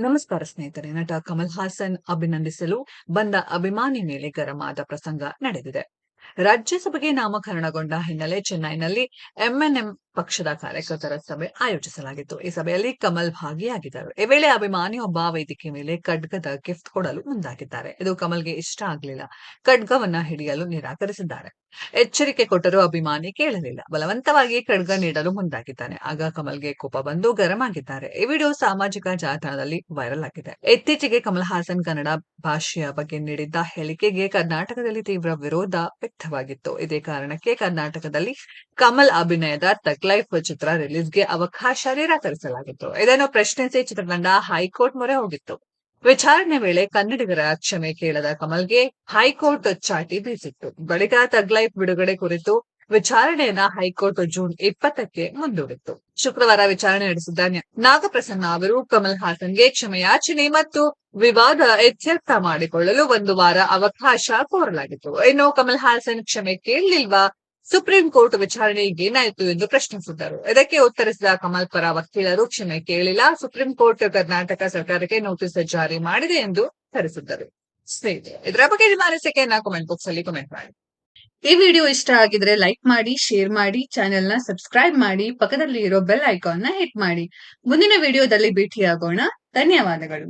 ನಮಸ್ಕಾರ ಸ್ನೇಹಿತರೆ. ನಟ ಕಮಲ್ ಹಾಸನ್ ಅಭಿನಂದಿಸಲು ಬಂದ ಅಭಿಮಾನಿ ಮೇಲೆ ಗರಂ ಆದ ಪ್ರಸಂಗ ನಡೆದಿದೆ. ರಾಜ್ಯಸಭೆಗೆ ನಾಮಕರಣಗೊಂಡ ಹಿನ್ನೆಲೆ ಚೆನ್ನೈನಲ್ಲಿ ಎಂಎನ್ಎಂ ಪಕ್ಷದ ಕಾರ್ಯಕರ್ತರ ಸಭೆ ಆಯೋಜಿಸಲಾಗಿತ್ತು. ಈ ಸಭೆಯಲ್ಲಿ ಕಮಲ್ ಭಾಗಿಯಾಗಿದ್ದರು. ಈ ವೇಳೆ ಅಭಿಮಾನಿಯೊಬ್ಬ ವೇದಿಕೆ ಮೇಲೆ ಖಡ್ಗದ ಗಿಫ್ಟ್ ಕೊಡಲು ಮುಂದಾಗಿದ್ದಾರೆ. ಇದು ಕಮಲ್ಗೆ ಇಷ್ಟ ಆಗಲಿಲ್ಲ. ಖಡ್ಗವನ್ನ ಹಿಡಿಯಲು ನಿರಾಕರಿಸಿದ್ದಾರೆ. ಎಚ್ಚರಿಕೆ ಕೊಟ್ಟರೂ ಅಭಿಮಾನಿ ಕೇಳಲಿಲ್ಲ. ಬಲವಂತವಾಗಿ ಖಡ್ಗ ನೀಡಲು ಮುಂದಾಗಿದ್ದಾನೆ. ಆಗ ಕಮಲ್ಗೆ ಕೋಪ ಬಂದು ಗರಂ ಆಗಿದ್ದಾರೆ. ಈ ವಿಡಿಯೋ ಸಾಮಾಜಿಕ ಜಾಲತಾಣದಲ್ಲಿ ವೈರಲ್ ಆಗಿದೆ. ಇತ್ತೀಚೆಗೆ ಕಮಲ್ ಹಾಸನ್ ಕನ್ನಡ ಭಾಷೆಯ ಬಗ್ಗೆ ನೀಡಿದ್ದ ಹೇಳಿಕೆಗೆ ಕರ್ನಾಟಕದಲ್ಲಿ ತೀವ್ರ ವಿರೋಧ ವ್ಯಕ್ತವಾಗಿತ್ತು. ಇದೇ ಕಾರಣಕ್ಕೆ ಕರ್ನಾಟಕದಲ್ಲಿ ಕಮಲ್ ಅಭಿನಯದ ತಗ್ ಲೈಫ್ ಚಿತ್ರ ರಿಲೀಸ್ಗೆ ಅವಕಾಶ ನಿರಾಕರಿಸಲಾಗಿತ್ತು. ಇದನ್ನು ಪ್ರಶ್ನಿಸಿ ಚಿತ್ರತಂಡ ಹೈಕೋರ್ಟ್ ಮೊರೆ ಹೋಗಿತ್ತು. ವಿಚಾರಣೆ ವೇಳೆ ಕನ್ನಡಿಗರ ಕ್ಷಮೆ ಕೇಳದ ಕಮಲ್ಗೆ ಹೈಕೋರ್ಟ್ ಚಾಟಿ ಬೀಸಿತ್ತು. ಬಳಿಕ ತಗ್ ಲೈಫ್ ಬಿಡುಗಡೆ ಕುರಿತು ವಿಚಾರಣೆಯನ್ನ ಹೈಕೋರ್ಟ್ ಜೂನ್ 20ಕ್ಕೆ ಮುಂದೂಡಿತ್ತು. ಶುಕ್ರವಾರ ವಿಚಾರಣೆ ನಡೆಸಿದ್ದ ನಾಗಪ್ರಸನ್ನ ಅವರು ಕಮಲ್ ಹಾಸನ್ಗೆ ಕ್ಷಮೆಯಾಚನೆ ಮತ್ತು ವಿವಾದ ಇತ್ಯರ್ಥ ಮಾಡಿಕೊಳ್ಳಲು 1 ವಾರ ಅವಕಾಶ ಕೋರಲಾಗಿತ್ತು. ಇನ್ನು ಕಮಲ್ ಹಾಸನ್ ಕ್ಷಮೆ ಕೇಳಲಿಲ್ವಾ, ಸುಪ್ರೀಂ ಕೋರ್ಟ್ ವಿಚಾರಣೆ ಏನಾಯಿತು ಎಂದು ಪ್ರಶ್ನಿಸಿದ್ದರು. ಇದಕ್ಕೆ ಉತ್ತರಿಸಿದ ಕಮಲ್ ಪರ ವಕೀಲರು ಕ್ಷಮೆ ಕೇಳಿಲ್ಲ, ಸುಪ್ರೀಂ ಕೋರ್ಟ್ ಕರ್ನಾಟಕ ಸರ್ಕಾರಕ್ಕೆ ನೋಟಿಸ್ ಜಾರಿ ಮಾಡಿದೆ ಎಂದು ತಿಳಿಸಿದ್ದರು. ಸ್ನೇಹಿತರೆ, ಇದರ ಬಗ್ಗೆ ನಿಮ್ಮ ಅನಿಸಿಕೆಯನ್ನ ಕಾಮೆಂಟ್ ಬಾಕ್ಸ್ ಅಲ್ಲಿ ಕಾಮೆಂಟ್ ಮಾಡಿ. ಈ ವಿಡಿಯೋ ಇಷ್ಟ ಆಗಿದ್ರೆ ಲೈಕ್ ಮಾಡಿ, ಶೇರ್ ಮಾಡಿ, ಚಾನೆಲ್ ನ ಸಬ್ಸ್ಕ್ರೈಬ್ ಮಾಡಿ, ಪಕ್ಕದಲ್ಲಿ ಇರೋ ಬೆಲ್ ಐಕಾನ್ ನ ಹಿಟ್ ಮಾಡಿ. ಮುಂದಿನ ವಿಡಿಯೋದಲ್ಲಿ ಭೇಟಿಯಾಗೋಣ. ಧನ್ಯವಾದಗಳು.